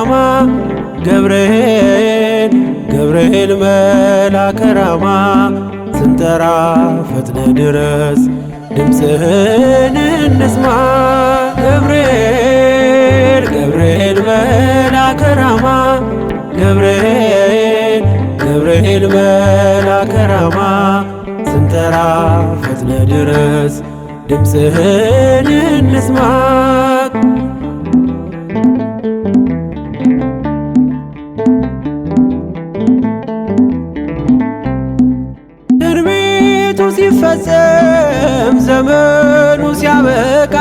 ራማ ገብርኤል ገብርኤል መልአከ ራማ ስንጠራ ፈጥነ ድረስ ድምፅህን እንስማ ገብርኤል ገብርኤል መልአከ ራማ ገብርኤል ገብርኤል መልአከ ራማ ስንጠራ ፈጥነ ድረስ ድምፅህን እንስማ ትንቢቱ ሲፈጸም ዘመኑ ሲያበቃ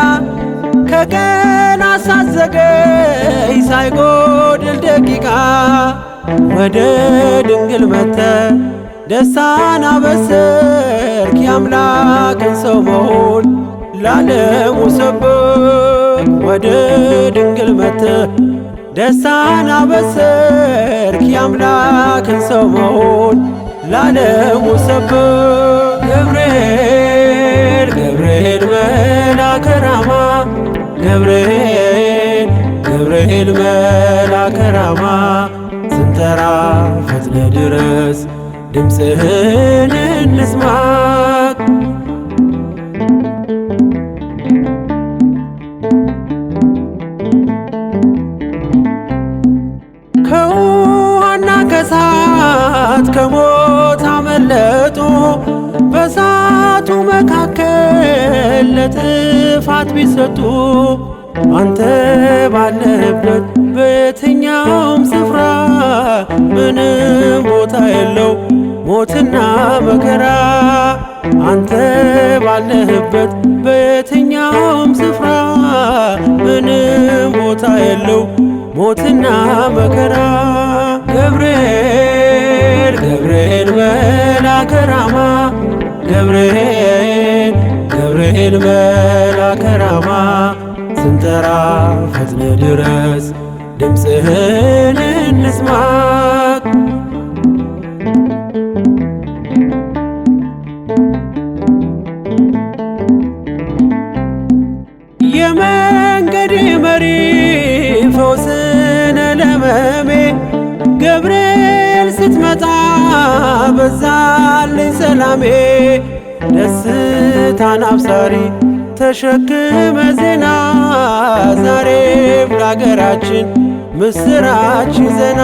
ከቀናት ሳትዘገይ ሳይጎድል ደቂቃ ወደ ድንግል መጥተህ ደስታን አበሰርክ የአምላክን ሰው መሆን ለዓለሙ ሰበክ ወደ ድንግል መጥተህ ደስታን አበሰርክ የአምላክን ሰው መሆን ለዓለሙ ሰበክ ገብርኤል ገብርኤል መልአከ ራማ ገብርኤል ገብርኤል መልአከ ራማ ስንጠራ ፈጥነ ድረስ ድምፅህን እንስማ ከውሃና ከእሳት ከሞት አመለጡ በእሳቱ መካከል ለጥፋት ቢሰጡ አንተ ባለህበት በየትኛውም ስፍራ ምንም ቦታ የለው ሞትና መከራ አንተ ባለህበት በየትኛውም ስፍራ ምንም ቦታ የለው ሞትና መከራ ገብርኤል ገብርኤል መልአከ ራማ ገብርኤል ገብርኤል መልአከ ራማ ስንጠራ ፈጥነ ድረስ ድምፅህን እንስማ የመንገዴ መሪ ፈውስነ ለሕመሜ ገብርኤል ስትመጣ በዛልኝ ሰላሜ ደስታን አብሳሪ ተሸክመ ዜና ዛሬም ለአገራችን ምስራች ዜና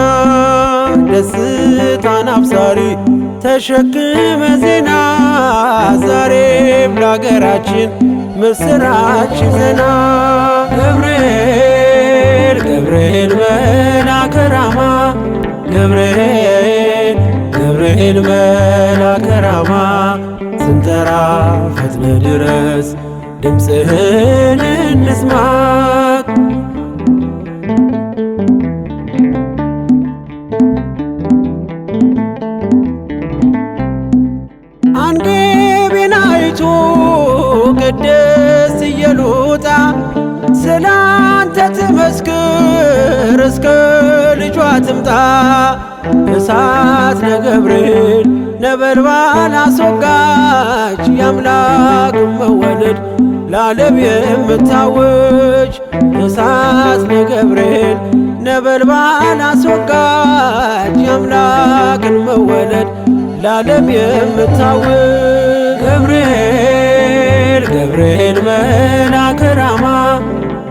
ደስታን አብሳሪ ተሸክመ ዜና ዛሬም ለአገራችን ምስራች ዜና ገብርኤል ገብርኤል መልአከ ራማ ገብርኤል ገብርኤል መልአከ ራማ ስንጠራ ፈጥነ ድረስ ድምፅህን እንስማ አንገቤን አይቶ ቅድስት ኢየሉጣ ስላንተ ትመስክር እስከ ልጇ ትምጣ እሳት ነገብርኤል ነበልባል አስወጋች የአምላክን መወለድ ለዓለም የምታወጅ እሳት ነገብርኤል ነበልባል አስወጋች የአምላክን መወለድ ለዓለም የምታወጅ ገብርኤል ገብርኤል መልአከ ራማ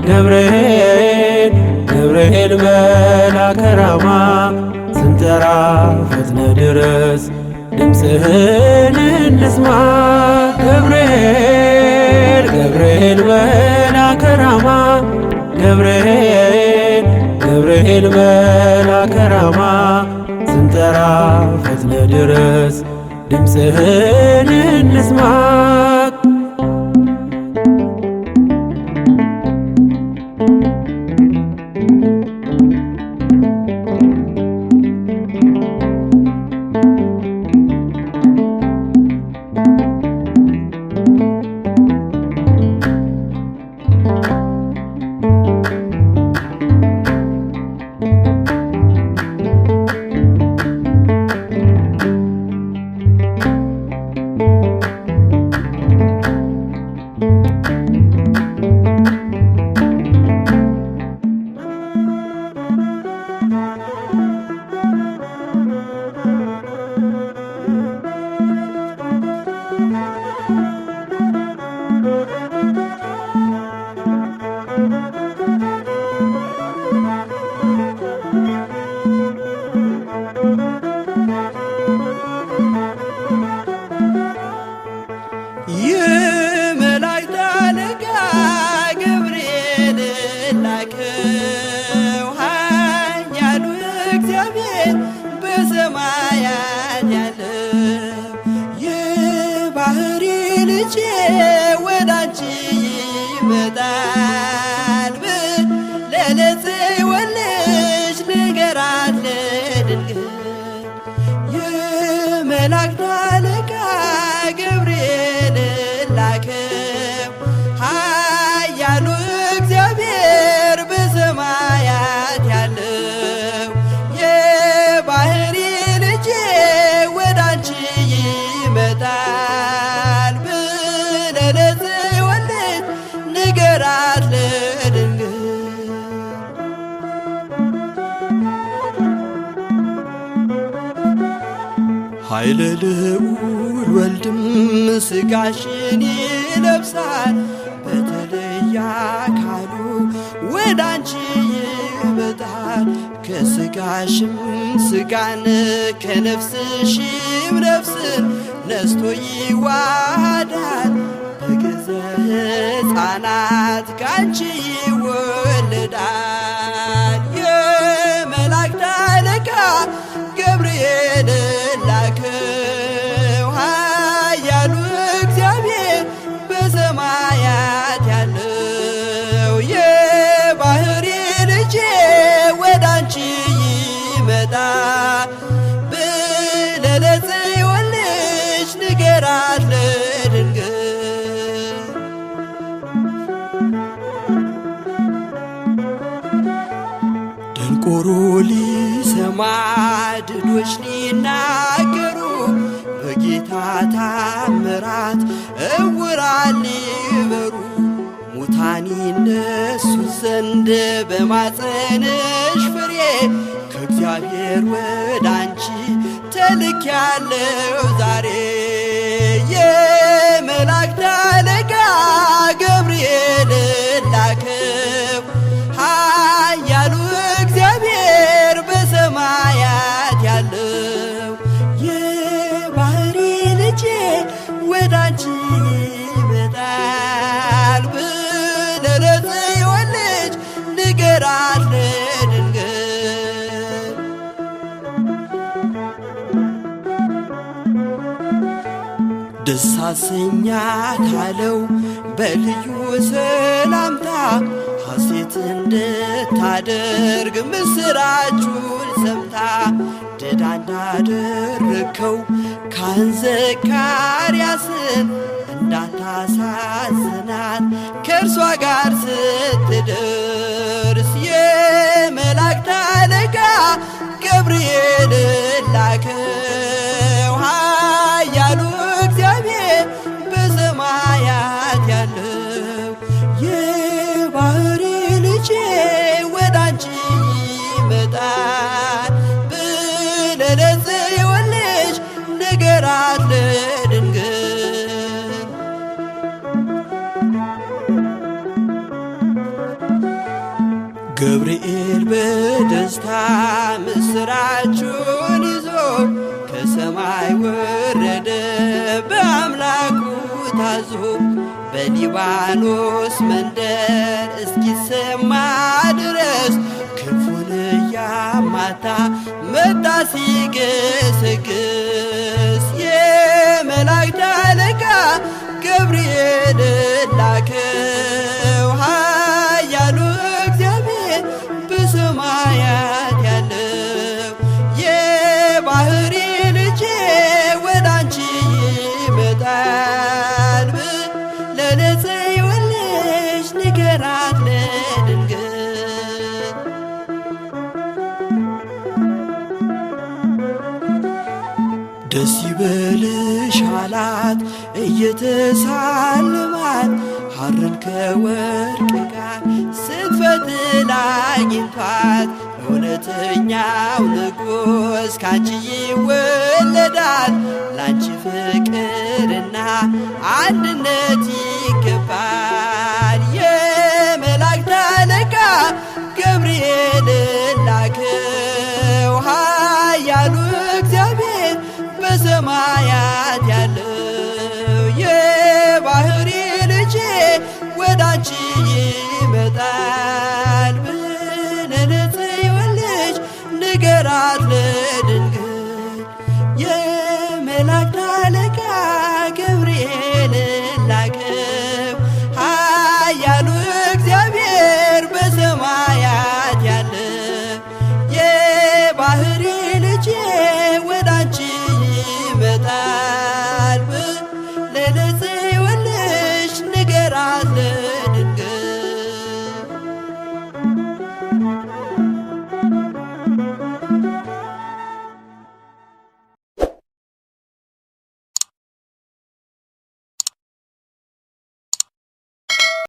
ገብርኤል ገብርኤል መልአከ ራማ ስንጠራ ፈጥነ ድረስ ድምፅህን እንስማ ገብርኤል ገብርኤል መልአከ ራማ ገብርኤል ገብርኤል መልአከ ራማ ስንጠራ ፈጥነ ድረስ ድምፅህን እንስማ ልጄ ወዳንቺ ይመጣል ለጽዮን ልጅ ንገራት ለድንግል የመላእክት አለቃ ገብርኤል ላከው ኃያሉ እግዚአብሔር በሰማያት ያለው የባህሪ ልጄ ወዳንቺ ይመጣል ለጽዮን ልጅ ንገራት ለድንግል ኃይለ ልዑል ወልድም ሥጋሽን ይለብሳል በተለየ አካሉ ወዳንቺ ይመጣል ከሥጋሽም ሥጋን ከነፍስሽም ነፍስን ነስቶ ይዋሃዳል በገዛ ሕፃናት ካንቺ ይወለዳል የመላእክት አለቃ ገብርኤል ላከው ኃያሉ እግዚአብሔር በሰማያት ያለው የባህሪ ልጄ ወዳንቺ ይመጣል ለጽዮን ልጅ ንገራት ለድንግል ደንቆሮ ሊሰማ ድዶች ሊናገሩ በጌታ ታምራት ዕውራን ሊበሩ ሙታን ይነሱ ዘንድ በማፀንሽ ፍሬ ከእግዚአብሔር ወዳንቺ ተልኬያለሁ ዛሬ የመላእክት አለቃ ገብርኤል ላከው ኃያሉ እግዚአብሔር በሰማያት ያለው የባህሪ ልጄ ወዳንቺ ይመጣል ለጽዮን ልጅ ንገራት ለድንግል ደስ አሰኛታለው በልዩ ሰላምታ ሐሴት እንድታደርግ ምስራቹን ሰምታ ድዳ እንዳደረግከው ካህን ዘካርያስን እንዳታሳዝናት ከእርሷ ጋር ስትደርስ የመላእክት አለቃ ገብርኤል ላከው ኃያሉ እግዚአብሔር በሰማያት ያለው የባህሪ ልጄ ወዳንቺ ይመጣል ለጽዮን ልጅ ንገራት ለድንግል ገብርኤል በደስታ ምስራቹን ይዞ ከሰማይ ወረደ በአምላኩ ታዞ በሊባኖስ መንደር እስኪሰማ ድረስ ክንፉን እያማታ መጣ ሲገሰግስ የመላእክት አለቃ ገብርኤል ላከው ኃያሉ እግዚአብሔር በሰማያት ያለው የባህሪ ልጄ ወዳንቺ ይመጣል ለጽዮን ልጅ ንገራት ለድንግል ደስ ይበልሽ አላት እየተሳለማት ሐርን ከወርቅ ጋር ስትፈትል አግኝቷት እውነተኛው ንጉሥ ካንቺ ይወለዳል ላንቺ ፍቅርና አንድነት ይገባል የመላእክት አለቃ ገብርኤል ላከው ኃያሉ እግዚአብሔር በሰማያት ያለው የባህሪ ልጄ ወዳንቺ ይመጣል ለጽዮን ልጅ ንገራት